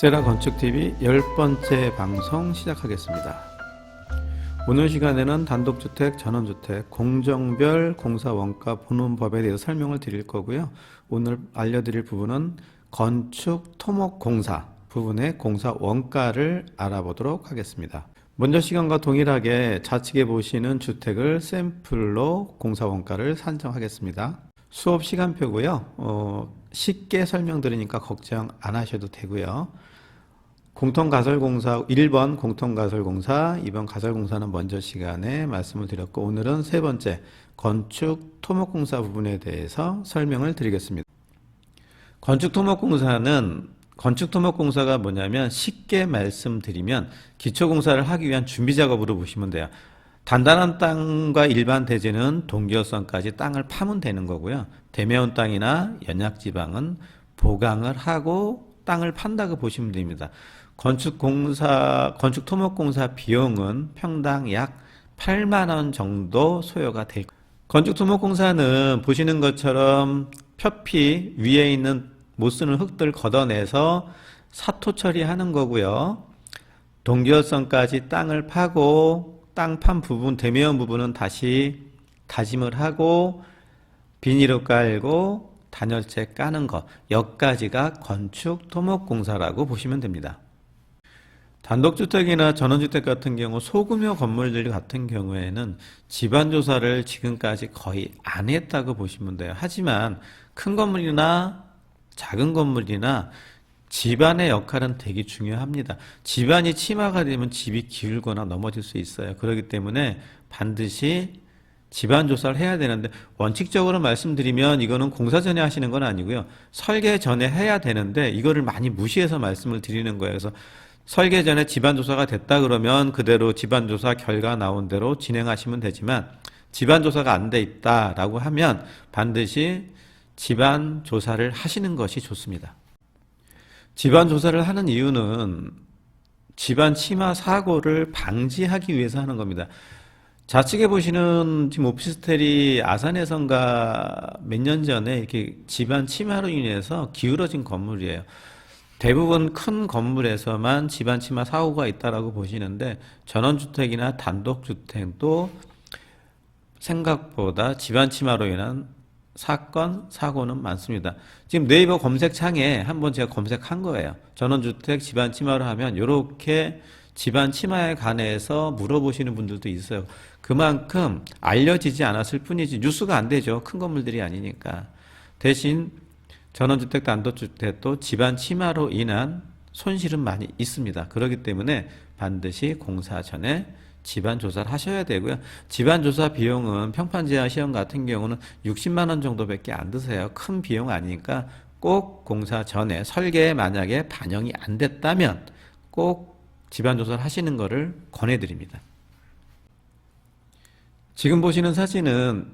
세라 건축TV 10번째 방송 시작하겠습니다. 오늘 시간에는 단독주택, 전원주택, 공정별 공사원가 보는법에 대해서 설명을 드릴 거고요. 오늘 알려드릴 부분은 건축 토목공사 부분의 공사원가를 알아보도록 하겠습니다. 먼저 시간과 동일하게 좌측에 보시는 주택을 샘플로 공사원가를 산정하겠습니다. 수업 시간표고요. 쉽게 설명드리니까 걱정 안 하셔도 되고요. 공통가설공사 1번 공통가설공사, 2번 가설공사는 먼저 시간에 말씀을 드렸고, 오늘은 세 번째 건축 토목공사 부분에 대해서 설명을 드리겠습니다. 건축 토목공사가 뭐냐면, 쉽게 말씀드리면 기초공사를 하기 위한 준비작업으로 보시면 돼요. 단단한 땅과 일반 대지는 동기화성까지 땅을 파면 되는 거고요. 대매운 땅이나 연약지방은 보강을 하고 땅을 판다고 보시면 됩니다. 건축 토목공사 비용은 평당 약 8만원 정도 소요가 될 거예요. 건축 토목공사는 보시는 것처럼 표피 위에 있는 못 쓰는 흙들 걷어내서 사토 처리하는 거고요. 동기화성까지 땅을 파고 땅 판 부분, 대매운 부분은 다시 다짐을 하고 비닐을 깔고 단열재 까는 것, 여기까지가 건축 토목공사라고 보시면 됩니다. 단독주택이나 전원주택 같은 경우 소규모 건물들 같은 경우에는 집안조사를 지금까지 거의 안 했다고 보시면 돼요. 하지만 큰 건물이나 작은 건물이나 집안의 역할은 되게 중요합니다. 집안이 침하가 되면 집이 기울거나 넘어질 수 있어요. 그렇기 때문에 반드시 집안 조사를 해야 되는데, 원칙적으로 말씀드리면 이거는 공사 전에 하시는 건 아니고요. 설계 전에 해야 되는데 이거를 많이 무시해서 말씀을 드리는 거예요. 그래서 설계 전에 집안 조사가 됐다 그러면 그대로 집안 조사 결과 나온 대로 진행하시면 되지만, 집안 조사가 안 돼 있다라고 하면 반드시 집안 조사를 하시는 것이 좋습니다. 집안 조사를 하는 이유는 집안 침하 사고를 방지하기 위해서 하는 겁니다. 좌측에 보시는 지금 오피스텔이 아산에선가 몇 년 전에 이렇게 집안 침하로 인해서 기울어진 건물이에요. 대부분 큰 건물에서만 집안 침하 사고가 있다라고 보시는데, 전원주택이나 단독주택도 생각보다 집안 침하로 인한 사건, 사고는 많습니다. 지금 네이버 검색창에 한번 제가 검색한 거예요. 전원주택 집안 침하로 하면 이렇게 집안 침하에 관해서 물어보시는 분들도 있어요. 그만큼 알려지지 않았을 뿐이지 뉴스가 안 되죠. 큰 건물들이 아니니까. 대신 전원주택, 단독주택도 집안 침하로 인한 손실은 많이 있습니다. 그렇기 때문에 반드시 공사 전에 집안 조사를 하셔야 되고요. 집안 조사 비용은 평판 제한 시험 같은 경우는 60만 원 정도밖에 안 드세요. 큰 비용 아니니까 꼭 공사 전에 설계에 만약에 반영이 안 됐다면 꼭 집안 조사를 하시는 것을 권해드립니다. 지금 보시는 사진은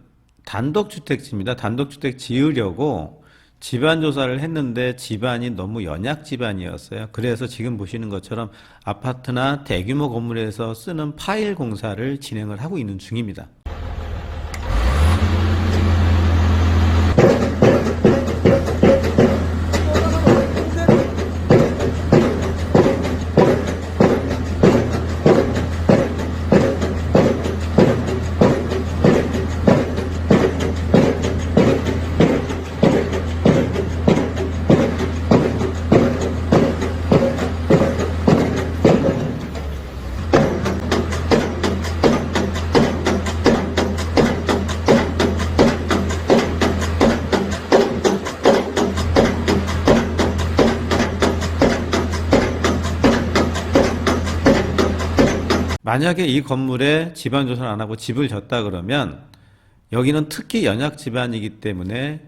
단독주택지입니다. 단독주택 지으려고 집안 조사를 했는데 집안이 너무 연약 집안이었어요. 그래서 지금 보시는 것처럼 아파트나 대규모 건물에서 쓰는 파일 공사를 진행을 하고 있는 중입니다. 만약에 이 건물에 집안 조사를 안 하고 집을 졌다 그러면, 여기는 특히 연약 집안이기 때문에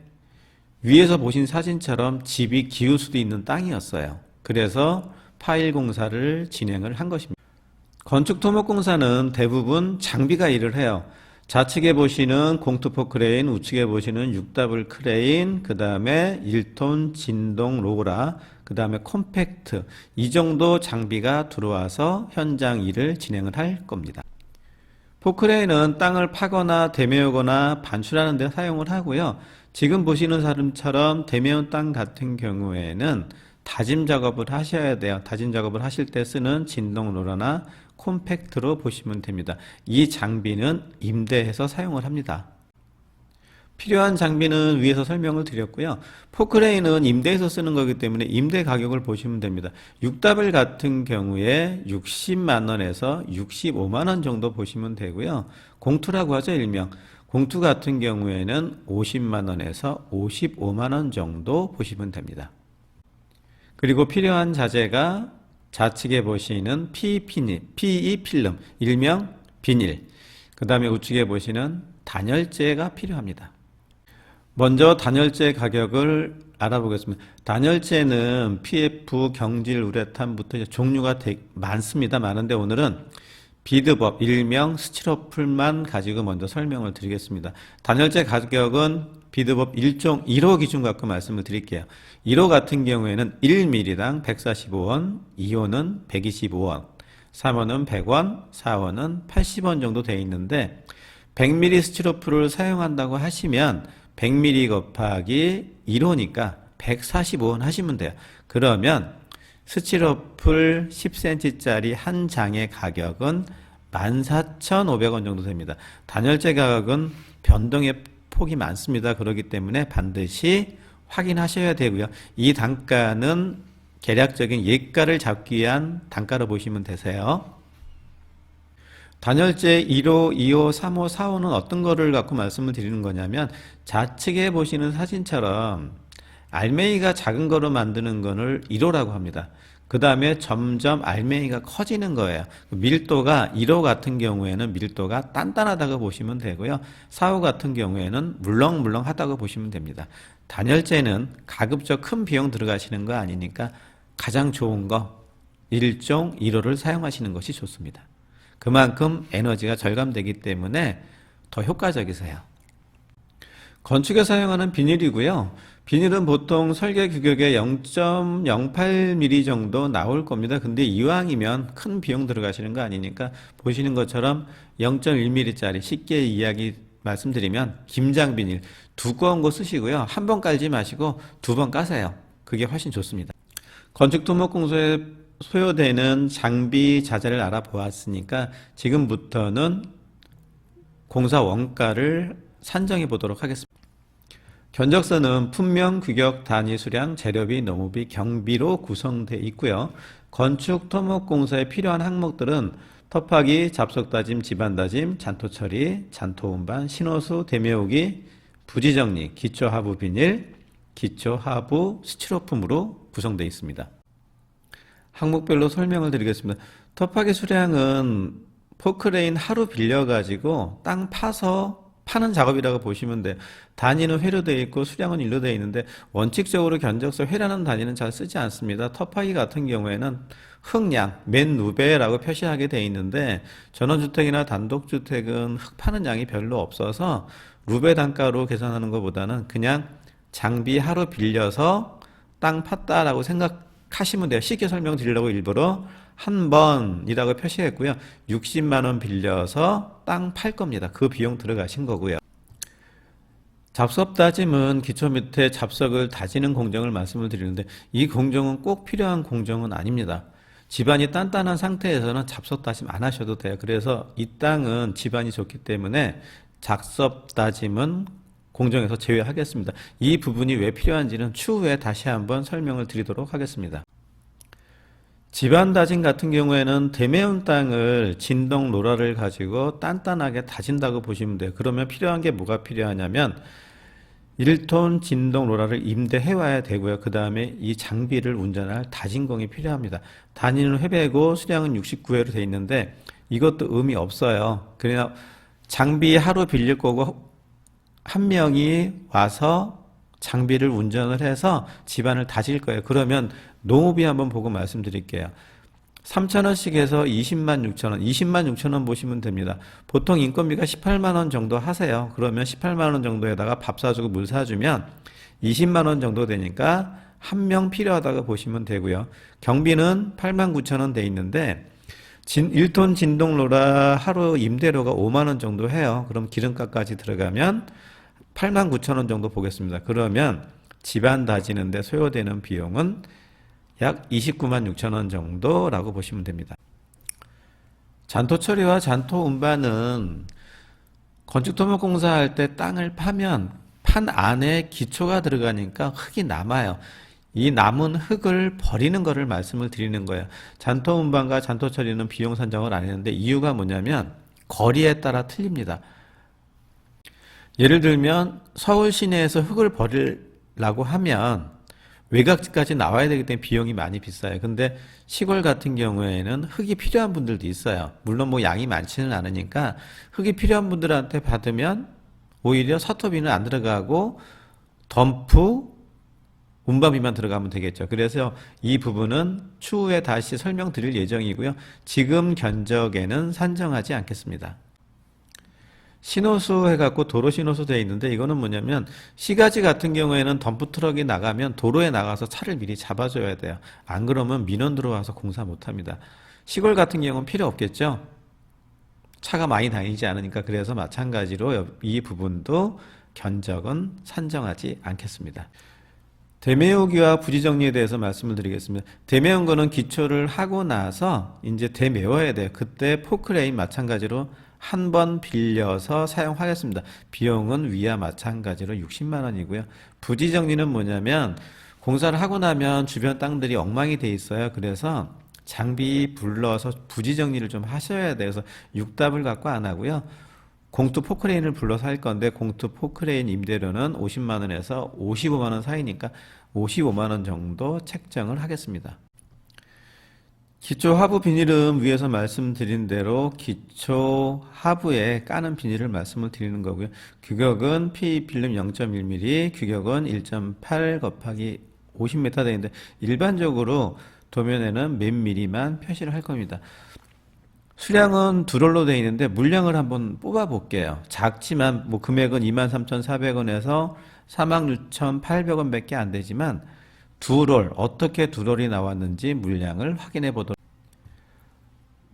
위에서 보신 사진처럼 집이 기울 수도 있는 땅이었어요. 그래서 파일 공사를 진행을 한 것입니다. 건축 토목공사는 대부분 장비가 일을 해요. 좌측에 보시는 공투포 크레인, 우측에 보시는 6W 크레인, 그 다음에 1톤 진동 로라, 그 다음에 컴팩트, 이 정도 장비가 들어와서 현장 일을 진행을 할 겁니다. 포크레인은 땅을 파거나 대매우거나 반출하는 데 사용을 하고요. 지금 보시는 사람처럼 대매운 땅 같은 경우에는 다짐 작업을 하셔야 돼요. 다짐 작업을 하실 때 쓰는 진동 로러나 콤팩트로 보시면 됩니다. 이 장비는 임대해서 사용을 합니다. 필요한 장비는 위에서 설명을 드렸고요. 포크레인은 임대해서 쓰는 거기 때문에 임대 가격을 보시면 됩니다. 6W 같은 경우에 60만원에서 65만원 정도 보시면 되고요. 공투라고 하죠, 일명. 공투 같은 경우에는 50만원에서 55만원 정도 보시면 됩니다. 그리고 필요한 자재가 좌측에 보시는 PE 필름, 일명 비닐. 그 다음에 우측에 보시는 단열재가 필요합니다. 먼저 단열재 가격을 알아보겠습니다. 단열재는 PF, 경질, 우레탄부터 종류가 많습니다. 많은데 오늘은 비드법, 일명 스티로폴만 가지고 먼저 설명을 드리겠습니다. 단열재 가격은 비드법 1종 1호 기준 갖고 말씀을 드릴게요. 1호 같은 경우에는 1mm당 145원, 2호는 125원, 3호는 100원, 4호는 80원 정도 되어 있는데 100mm 스티로폴을 사용한다고 하시면 100mm 곱하기 1호니까 145원 하시면 돼요. 그러면 스티로폴 10cm짜리 한 장의 가격은 14,500원 정도 됩니다. 단열재 가격은 변동의 폭이 많습니다. 그렇기 때문에 반드시 확인하셔야 되고요. 이 단가는 계략적인 예가를 잡기 위한 단가로 보시면 되세요. 단열재 1호, 2호, 3호, 4호는 어떤 거를 갖고 말씀을 드리는 거냐면 좌측에 보시는 사진처럼 알맹이가 작은 거로 만드는 거를 1호라고 합니다. 그 다음에 점점 알맹이가 커지는 거예요. 밀도가 1호 같은 경우에는 밀도가 단단하다고 보시면 되고요. 4호 같은 경우에는 물렁물렁하다고 보시면 됩니다. 단열재는 가급적 큰 비용 들어가시는 거 아니니까 가장 좋은 거 1종 1호를 사용하시는 것이 좋습니다. 그만큼 에너지가 절감되기 때문에 더 효과적이세요. 건축에 사용하는 비닐이고요. 비닐은 보통 설계 규격에 0.08mm 정도 나올 겁니다. 근데 이왕이면 큰 비용 들어가시는 거 아니니까 보시는 것처럼 0.1mm짜리 쉽게 이야기 말씀드리면 김장 비닐 두꺼운 거 쓰시고요. 한 번 깔지 마시고 2번 까세요. 그게 훨씬 좋습니다. 건축 토목 공사에 소요되는 장비 자재를 알아보았으니까 지금부터는 공사 원가를 산정해 보도록 하겠습니다. 견적서는 품명, 규격, 단위, 수량, 재료비, 노무비, 경비로 구성되어 있고요. 건축 토목 공사에 필요한 항목들은 터파기, 잡석다짐, 지반다짐, 잔토처리, 잔토운반, 신호수, 대매우기, 부지정리, 기초하부 비닐, 기초하부 스티로폼으로 구성되어 있습니다. 항목별로 설명을 드리겠습니다. 터파기 수량은 포크레인 하루 빌려가지고 땅 파서 파는 작업이라고 보시면 돼요. 단위는 회로 되어 있고 수량은 일로 되어 있는데 원칙적으로 견적서 회라는 단위는 잘 쓰지 않습니다. 터파기 같은 경우에는 흙양, 맨 누배라고 표시하게 되어 있는데 전원주택이나 단독주택은 흙 파는 양이 별로 없어서 루베 단가로 계산하는 것보다는 그냥 장비 하루 빌려서 땅 팠다라고 생각하시면 돼요. 쉽게 설명드리려고 일부러 한 번이라고 표시했고요. 60만 원 빌려서 땅 팔 겁니다. 그 비용 들어가신 거고요. 잡석 다짐은 기초 밑에 잡석을 다지는 공정을 말씀을 드리는데 이 공정은 꼭 필요한 공정은 아닙니다. 집안이 단단한 상태에서는 잡석 다짐 안 하셔도 돼요. 그래서 이 땅은 집안이 좋기 때문에 잡석 다짐은 공정에서 제외하겠습니다. 이 부분이 왜 필요한지는 추후에 다시 한번 설명을 드리도록 하겠습니다. 집안 다짐 같은 경우에는 대매운 땅을 진동 로라를 가지고 단단하게 다진다고 보시면 돼요. 그러면 필요한 게 뭐가 필요하냐면 1톤 진동 로라를 임대해 와야 되고요. 그 다음에 이 장비를 운전할 다진공이 필요합니다. 단위는 회배고 수량은 69회로 되어 있는데 이것도 의미 없어요. 그냥 장비 하루 빌릴 거고 한 명이 와서 장비를 운전을 해서 집안을 다질 거예요. 그러면 농업비 한번 보고 말씀드릴게요. 3,000원씩 해서 20만 6천원, 20만 6천원 보시면 됩니다. 보통 인건비가 18만원 정도 하세요. 그러면 18만원 정도에다가 밥 사주고 물 사주면 20만원 정도 되니까 한 명 필요하다고 보시면 되고요. 경비는 8만 9천원 돼 있는데 1톤 진동로라 하루 임대료가 5만원 정도 해요. 그럼 기름값까지 들어가면 8만 9천원 정도 보겠습니다. 그러면 집안 다지는데 소요되는 비용은 약 29만 6천 원 정도라고 보시면 됩니다. 잔토 처리와 잔토 운반은 건축토목공사 할 때 땅을 파면 판 안에 기초가 들어가니까 흙이 남아요. 이 남은 흙을 버리는 거를 말씀을 드리는 거예요. 잔토 운반과 잔토 처리는 비용 산정을 안 했는데 이유가 뭐냐면 거리에 따라 틀립니다. 예를 들면 서울 시내에서 흙을 버리려고 하면 외곽지까지 나와야 되기 때문에 비용이 많이 비싸요. 근데 시골 같은 경우에는 흙이 필요한 분들도 있어요. 물론 뭐 양이 많지는 않으니까 흙이 필요한 분들한테 받으면 오히려 사토비는 안 들어가고 덤프, 운반비만 들어가면 되겠죠. 그래서 이 부분은 추후에 다시 설명드릴 예정이고요. 지금 견적에는 산정하지 않겠습니다. 신호수 해갖고 도로 신호수 되어 있는데 이거는 뭐냐면 시가지 같은 경우에는 덤프트럭이 나가면 도로에 나가서 차를 미리 잡아줘야 돼요. 안 그러면 민원 들어와서 공사 못합니다. 시골 같은 경우는 필요 없겠죠. 차가 많이 다니지 않으니까. 그래서 마찬가지로 이 부분도 견적은 산정하지 않겠습니다. 대매우기와 부지정리에 대해서 말씀을 드리겠습니다. 대매운 거는 기초를 하고 나서 이제 대매워야 돼요. 그때 포크레인 마찬가지로 한 번 빌려서 사용하겠습니다. 비용은 위와 마찬가지로 60만 원이고요. 부지정리는 뭐냐면 공사를 하고 나면 주변 땅들이 엉망이 돼 있어요. 그래서 장비 불러서 부지정리를 좀 하셔야 돼서 6답을 갖고 안 하고요. 공투 포크레인을 불러서 할 건데 공투 포크레인 임대료는 50만 원에서 55만 원 사이니까 55만 원 정도 책정을 하겠습니다. 기초 하부 비닐은 위에서 말씀드린 대로 기초 하부에 까는 비닐을 말씀을 드리는 거고요. 규격은 PE 필름 0.1mm, 규격은 1.8 곱하기 50m 되어 있는데 일반적으로 도면에는 몇 mm만 표시를 할 겁니다. 수량은 두 롤로 되어 있는데 물량을 한번 뽑아 볼게요. 작지만 뭐 금액은 23,400원에서 46,800원 밖에 안 되지만 두 롤, 어떻게 두 롤이 나왔는지 물량을 확인해 보도록.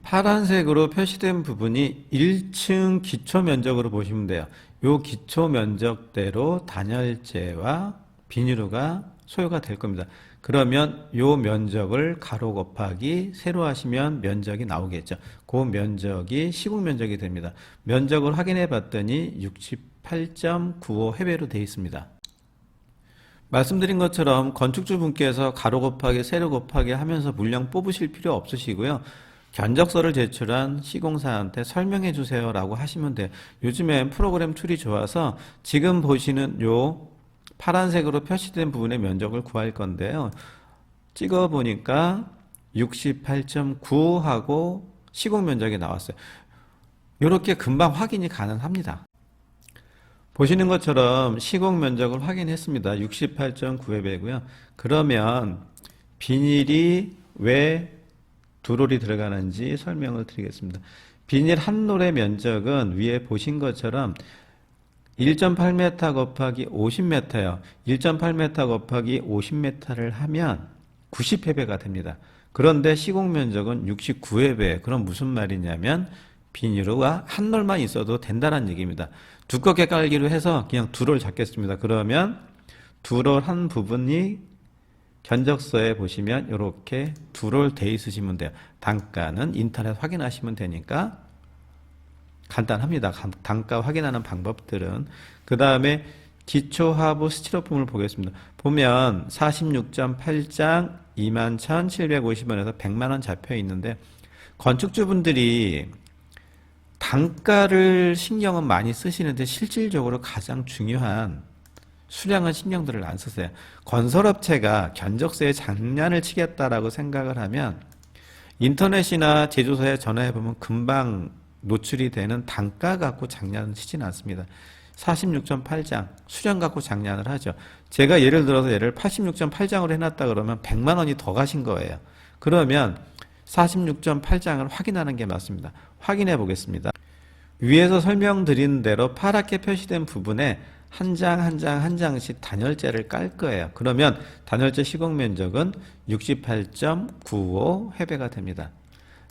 파란색으로 표시된 부분이 1층 기초 면적으로 보시면 돼요. 요 기초 면적대로 단열재와 비닐루가 소요가 될 겁니다. 그러면 요 면적을 가로 곱하기 세로 하시면 면적이 나오겠죠. 그 면적이 시공 면적이 됩니다. 면적을 확인해 봤더니 68.95 해배로 되어 있습니다. 말씀드린 것처럼 건축주분께서 가로 곱하기 세로 곱하기 하면서 물량 뽑으실 필요 없으시고요. 견적서를 제출한 시공사한테 설명해 주세요 라고 하시면 돼요. 요즘엔 프로그램 툴이 좋아서 지금 보시는 요 파란색으로 표시된 부분의 면적을 구할 건데요. 찍어 보니까 68.9하고 시공 면적이 나왔어요. 이렇게 금방 확인이 가능합니다. 보시는 것처럼 시공 면적을 확인했습니다. 68.9회배고요. 그러면 비닐이 왜 두 롤이 들어가는지 설명을 드리겠습니다. 비닐 한 롤의 면적은 위에 보신 것처럼 1.8m 곱하기 50m요. 1.8m 곱하기 50m를 하면 90회배가 됩니다. 그런데 시공 면적은 69회배. 그럼 무슨 말이냐면 비닐루가 한 롤만 있어도 된다는 얘기입니다. 두껍게 깔기로 해서 그냥 두 롤 잡겠습니다. 그러면 두 롤 한 부분이 견적서에 보시면 이렇게 두 롤 돼 있으시면 돼요. 단가는 인터넷 확인하시면 되니까 간단합니다. 단가 확인하는 방법들은. 그 다음에 기초 하부 스티로폼을 보겠습니다. 보면 46.8장 21,750원에서 100만원 잡혀 있는데 건축주분들이 단가를 신경은 많이 쓰시는데 실질적으로 가장 중요한 수량은 신경들을 안 쓰세요. 건설업체가 견적서에 장난을 치겠다라고 생각을 하면 인터넷이나 제조사에 전화해보면 금방 노출이 되는 단가 갖고 장난을 치지는 않습니다. 46.8장 수량 갖고 장난을 하죠. 제가 예를 들어서 얘를 86.8장으로 해놨다 그러면 100만 원이 더 가신 거예요. 그러면 46.8장을 확인하는 게 맞습니다. 확인해 보겠습니다. 위에서 설명드린 대로 파랗게 표시된 부분에 한 장 한 장 한 장씩 단열재를 깔 거예요. 그러면 단열재 시공 면적은 68.95 회배가 됩니다.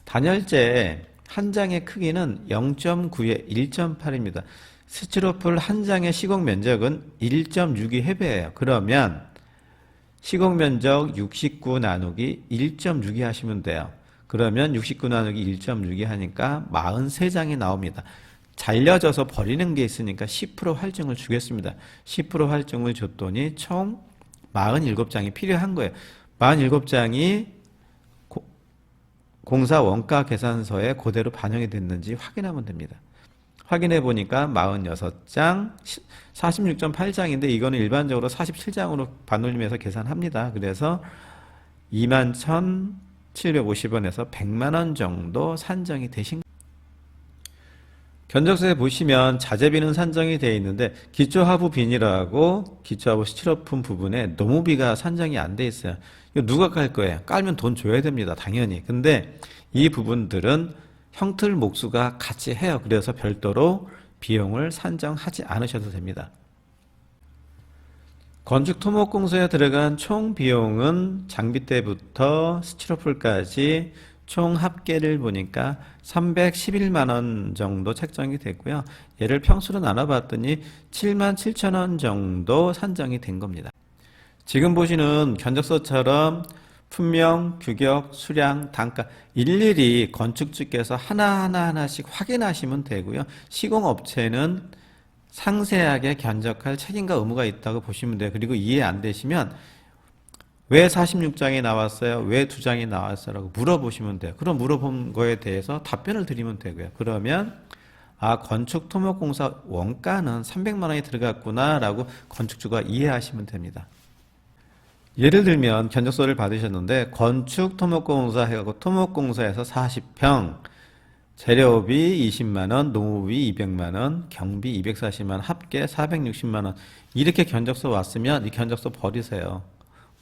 단열재 한 장의 크기는 0.9에 1.8입니다. 스티로폴 한 장의 시공 면적은 1.62 회배예요. 그러면 시공 면적 69 나누기 1.6이 하시면 돼요. 그러면 69 나누기 1.6이 하니까 43장이 나옵니다. 잘려져서 버리는 게 있으니까 10% 할증을 주겠습니다. 10% 할증을 줬더니 총 47장이 필요한 거예요. 47장이 공사 원가 계산서에 그대로 반영이 됐는지 확인하면 됩니다. 확인해 보니까 46장, 46.8장인데 이거는 일반적으로 47장으로 반올림해서 계산합니다. 그래서 21,750원에서 100만원 정도 산정이 되신 거예요. 견적서에 보시면 자재비는 산정이 되어 있는데 기초하부 비닐하고 기초하부 스티로폼 부분에 노무비가 산정이 안 돼 있어요. 이거 누가 깔 거예요? 깔면 돈 줘야 됩니다. 당연히. 근데 이 부분들은 형틀 목수가 같이 해요. 그래서 별도로 비용을 산정하지 않으셔도 됩니다. 건축 토목공사에 들어간 총 비용은 장비 때부터 스티로폴까지 총 합계를 보니까 311만원 정도 책정이 됐고요. 얘를 평수로 나눠봤더니 77,000원 정도 산정이 된 겁니다. 지금 보시는 견적서처럼 품명, 규격, 수량, 단가 일일이 건축주께서 하나씩 확인하시면 되고요. 시공업체는 상세하게 견적할 책임과 의무가 있다고 보시면 돼요. 그리고 이해 안 되시면 왜 46장이 나왔어요? 왜 2장이 나왔어요? 라고 물어보시면 돼요. 그럼 물어본 거에 대해서 답변을 드리면 되고요. 그러면 건축토목공사 원가는 300만원이 들어갔구나 라고 건축주가 이해하시면 됩니다. 예를 들면 견적서를 받으셨는데 건축토목공사 해가지고 토목공사에서 40평 재료비 20만원, 노무비 200만원, 경비 240만원, 합계 460만원 이렇게 견적서 왔으면 이 견적서 버리세요.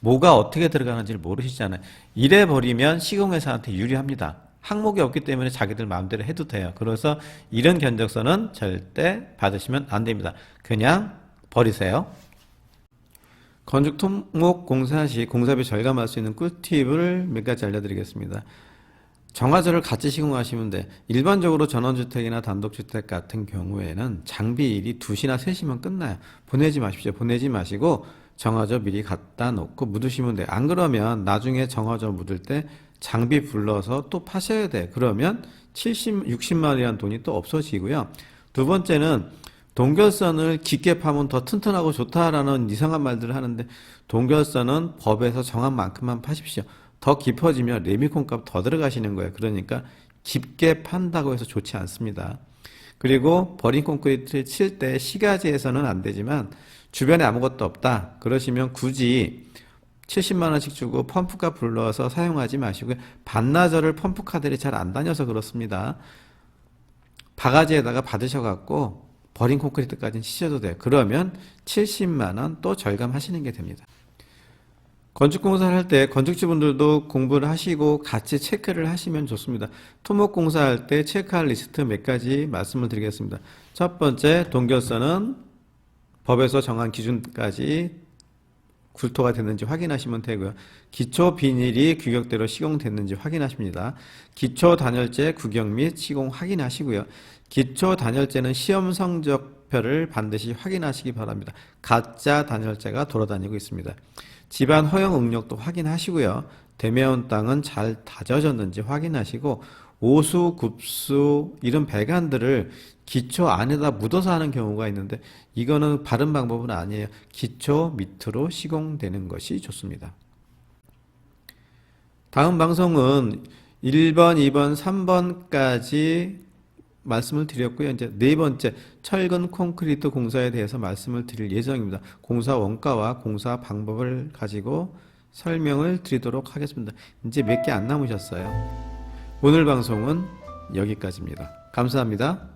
뭐가 어떻게 들어가는지를 모르시잖아요. 이래 버리면 시공회사한테 유리합니다. 항목이 없기 때문에 자기들 마음대로 해도 돼요. 그래서 이런 견적서는 절대 받으시면 안 됩니다. 그냥 버리세요. 건축토목공사 시 공사비 절감할 수 있는 꿀팁을 몇 가지 알려드리겠습니다. 정화조를 같이 시공하시면 돼. 일반적으로 전원주택이나 단독주택 같은 경우에는 장비일이 2시나 3시면 끝나요. 보내지 마십시오. 보내지 마시고 정화조 미리 갖다 놓고 묻으시면 돼요. 안 그러면 나중에 정화조 묻을 때 장비 불러서 또 파셔야 돼. 그러면 60만 원이라는 돈이 또 없어지고요. 두 번째는 동결선을 깊게 파면 더 튼튼하고 좋다라는 이상한 말들을 하는데 동결선은 법에서 정한 만큼만 파십시오. 더 깊어지면 레미콘 값 더 들어가시는 거예요. 그러니까 깊게 판다고 해서 좋지 않습니다. 그리고 버린 콘크리트를 칠 때 시가지에서는 안 되지만 주변에 아무것도 없다. 그러시면 굳이 70만 원씩 주고 펌프카 불러서 사용하지 마시고요. 반나절을 펌프카들이 잘 안 다녀서 그렇습니다. 바가지에다가 받으셔갖고 버린 콘크리트까지는 치셔도 돼요. 그러면 70만 원 또 절감하시는 게 됩니다. 건축공사를 할 때 건축주분들도 공부를 하시고 같이 체크를 하시면 좋습니다. 토목공사할 때 체크할 리스트 몇 가지 말씀을 드리겠습니다. 첫 번째, 동결선은 법에서 정한 기준까지 굴토가 됐는지 확인하시면 되고요. 기초 비닐이 규격대로 시공됐는지 확인하십니다. 기초 단열재 규격 및 시공 확인하시고요. 기초 단열재는 시험 성적표를 반드시 확인하시기 바랍니다. 가짜 단열재가 돌아다니고 있습니다. 집안 허용 응력도 확인하시고요. 대매원 땅은 잘 다져졌는지 확인하시고 오수, 굽수 이런 배관들을 기초 안에다 묻어서 하는 경우가 있는데 이거는 바른 방법은 아니에요. 기초 밑으로 시공되는 것이 좋습니다. 다음 방송은 1번, 2번, 3번까지 말씀을 드렸고요. 이제 네 번째 철근 콘크리트 공사에 대해서 말씀을 드릴 예정입니다. 공사 원가와 공사 방법을 가지고 설명을 드리도록 하겠습니다. 이제 몇 개 안 남으셨어요. 오늘 방송은 여기까지입니다. 감사합니다.